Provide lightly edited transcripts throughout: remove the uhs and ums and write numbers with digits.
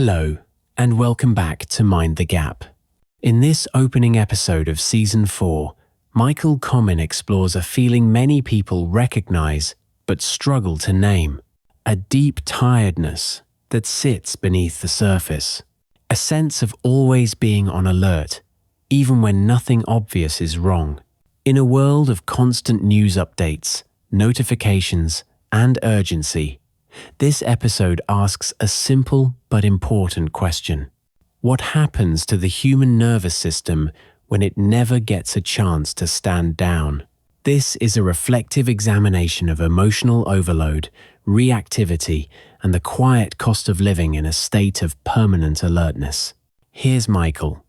Hello, and welcome back to Mind the Gap. In this opening episode of Season 4, Michael Komin explores a feeling many people recognize but struggle to name. A deep tiredness that sits beneath the surface. A sense of always being on alert, even when nothing obvious is wrong. In a world of constant news updates, notifications, and urgency, this episode asks a simple but important question. What happens to the human nervous system when it never gets a chance to stand down? This is a reflective examination of emotional overload, reactivity, and the quiet cost of living in a state of permanent alertness. Here's Michael.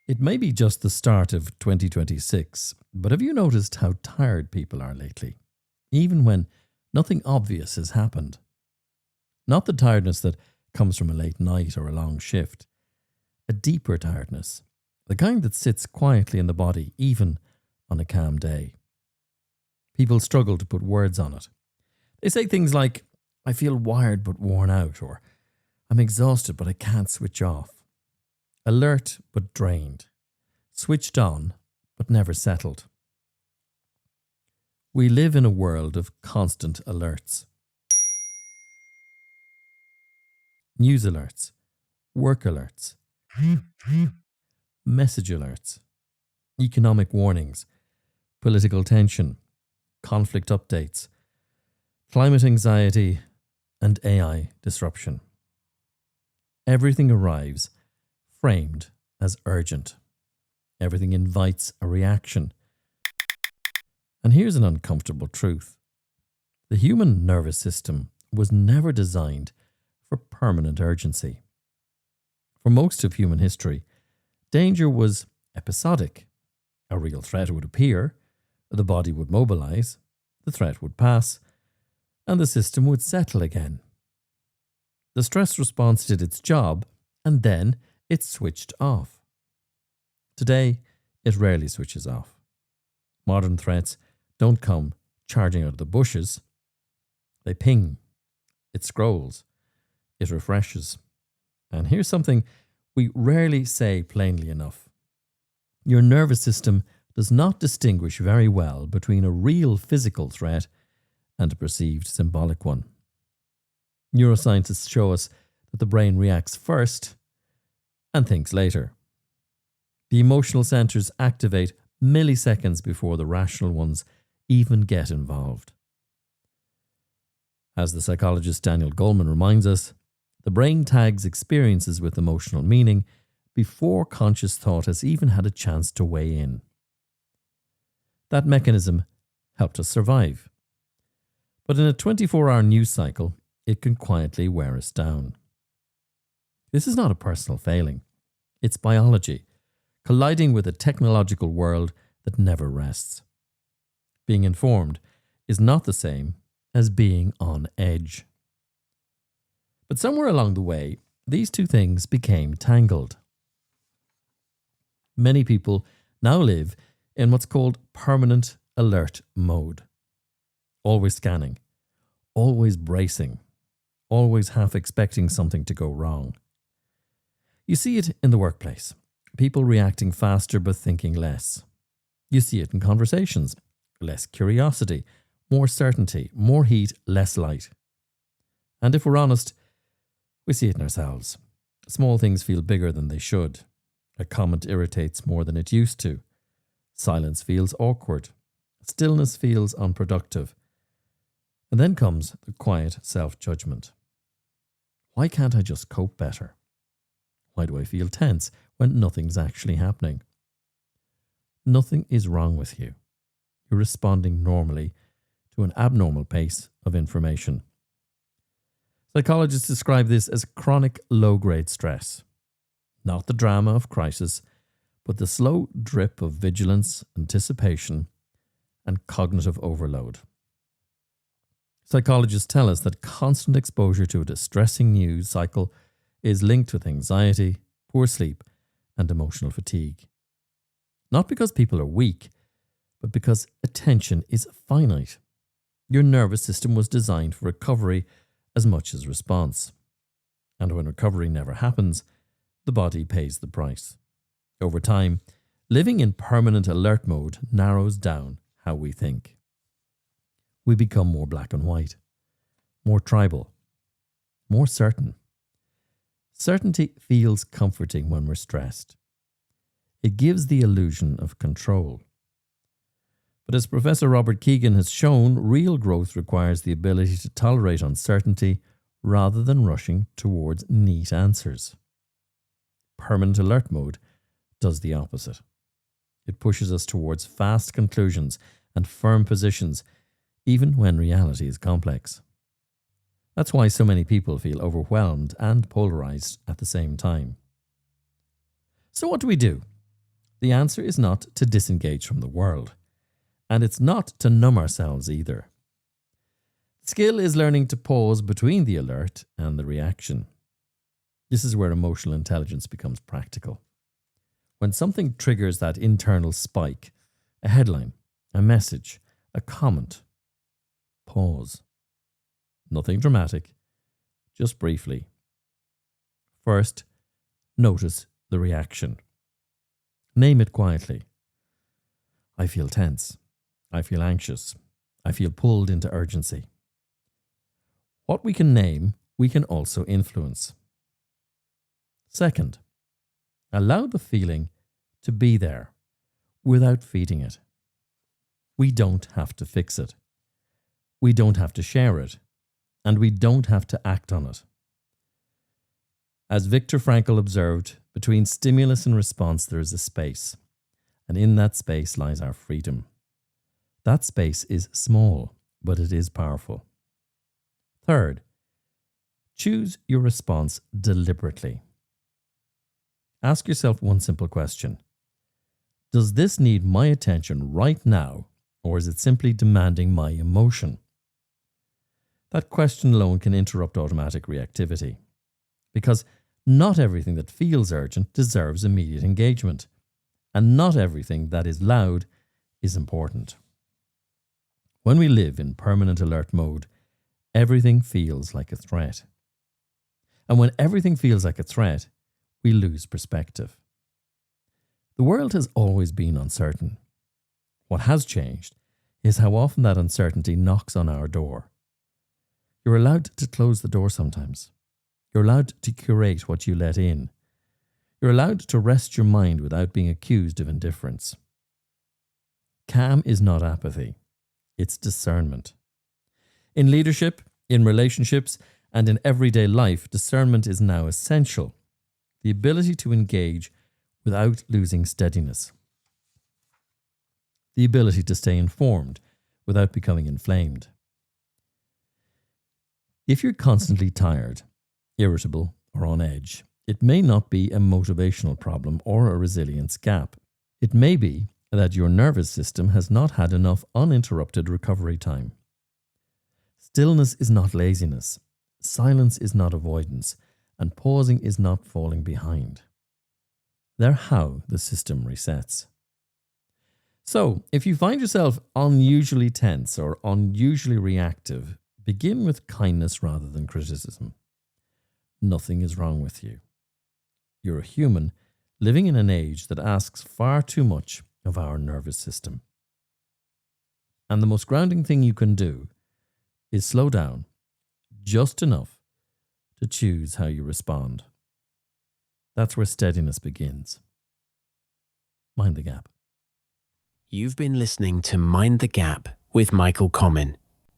It may be just the start of 2026, but have you noticed how tired people are lately? Even when nothing obvious has happened. Not the tiredness that comes from a late night or a long shift. A deeper tiredness, the kind that sits quietly in the body even on a calm day. People struggle to put words on it. They say things like, I feel wired but worn out, or I'm exhausted but I can't switch off. Alert but drained. Switched on but never settled. We live in a world of constant alerts. News alerts, work alerts, message alerts, economic warnings, political tension, conflict updates, climate anxiety, and AI disruption. Everything arrives framed as urgent. Everything invites a reaction. And here's an uncomfortable truth. The human nervous system was never designed for permanent urgency. For most of human history, danger was episodic. A real threat would appear, the body would mobilize, the threat would pass, and the system would settle again. The stress response did its job, and then it switched off. Today, it rarely switches off. Modern threats don't come charging out of the bushes. They ping. It scrolls. It refreshes. And here's something we rarely say plainly enough. Your nervous system does not distinguish very well between a real physical threat and a perceived symbolic one. Neuroscientists show us that the brain reacts first and thinks later. The emotional centers activate milliseconds before the rational ones even get involved. As the psychologist Daniel Goleman reminds us, the brain tags experiences with emotional meaning before conscious thought has even had a chance to weigh in. That mechanism helped us survive. But in a 24-hour news cycle, it can quietly wear us down. This is not a personal failing. It's biology, colliding with a technological world that never rests. Being informed is not the same as being on edge. But somewhere along the way, these two things became tangled. Many people now live in what's called permanent alert mode. Always scanning, always bracing, always half expecting something to go wrong. You see it in the workplace. People reacting faster but thinking less. You see it in conversations. Less curiosity, more certainty, more heat, less light. And if we're honest, we see it in ourselves. Small things feel bigger than they should. A comment irritates more than it used to. Silence feels awkward. Stillness feels unproductive. And then comes the quiet self-judgment. Why can't I just cope better? Why do I feel tense when nothing's actually happening? Nothing is wrong with you. You're responding normally to an abnormal pace of information. Psychologists describe this as chronic low-grade stress. Not the drama of crisis, but the slow drip of vigilance, anticipation, and cognitive overload. Psychologists tell us that constant exposure to a distressing news cycle is linked with anxiety, poor sleep, and emotional fatigue. Not because people are weak, but because attention is finite. Your nervous system was designed for recovery as much as response. And when recovery never happens, the body pays the price. Over time, living in permanent alert mode narrows down how we think. We become more black and white, more tribal, more certain. Certainty feels comforting when we're stressed. It gives the illusion of control. But as Professor Robert Kegan has shown, real growth requires the ability to tolerate uncertainty rather than rushing towards neat answers. Permanent alert mode does the opposite. It pushes us towards fast conclusions and firm positions, even when reality is complex. That's why so many people feel overwhelmed and polarized at the same time. So what do we do? The answer is not to disengage from the world, and it's not to numb ourselves either. The skill is learning to pause between the alert and the reaction. This is where emotional intelligence becomes practical. When something triggers that internal spike, a headline, a message, a comment, pause. Nothing dramatic, just briefly. First, notice the reaction. Name it quietly. I feel tense. I feel anxious. I feel pulled into urgency. What we can name, we can also influence. Second, allow the feeling to be there without feeding it. We don't have to fix it. We don't have to share it. And we don't have to act on it. As Viktor Frankl observed, between stimulus and response there is a space, and in that space lies our freedom. That space is small, but it is powerful. Third, choose your response deliberately. Ask yourself one simple question. Does this need my attention right now, or is it simply demanding my emotion? That question alone can interrupt automatic reactivity, because not everything that feels urgent deserves immediate engagement, and not everything that is loud is important. When we live in permanent alert mode, everything feels like a threat. And when everything feels like a threat, we lose perspective. The world has always been uncertain. What has changed is how often that uncertainty knocks on our door. You're allowed to close the door sometimes. You're allowed to curate what you let in. You're allowed to rest your mind without being accused of indifference. Calm is not apathy. It's discernment. In leadership, in relationships, and in everyday life, discernment is now essential. The ability to engage without losing steadiness. The ability to stay informed without becoming inflamed. If you're constantly tired, irritable, or on edge, it may not be a motivational problem or a resilience gap. It may be that your nervous system has not had enough uninterrupted recovery time. Stillness is not laziness, silence is not avoidance, and pausing is not falling behind. They're how the system resets. So, if you find yourself unusually tense or unusually reactive, begin with kindness rather than criticism. Nothing is wrong with you. You're a human living in an age that asks far too much of our nervous system. And the most grounding thing you can do is slow down just enough to choose how you respond. That's where steadiness begins. Mind the Gap. You've been listening to Mind the Gap with Michael Goleman.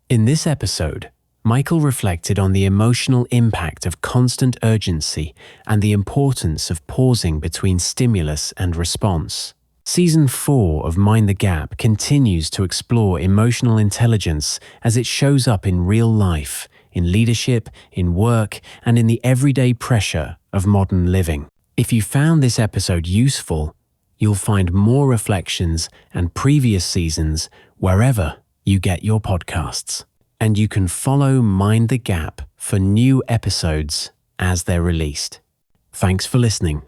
In this episode, Michael reflected on the emotional impact of constant urgency and the importance of pausing between stimulus and response. Season 4 of Mind the Gap continues to explore emotional intelligence as it shows up in real life, in leadership, in work, and in the everyday pressure of modern living. If you found this episode useful, you'll find more reflections and previous seasons wherever you get your podcasts. And you can follow Mind the Gap for new episodes as they're released. Thanks for listening.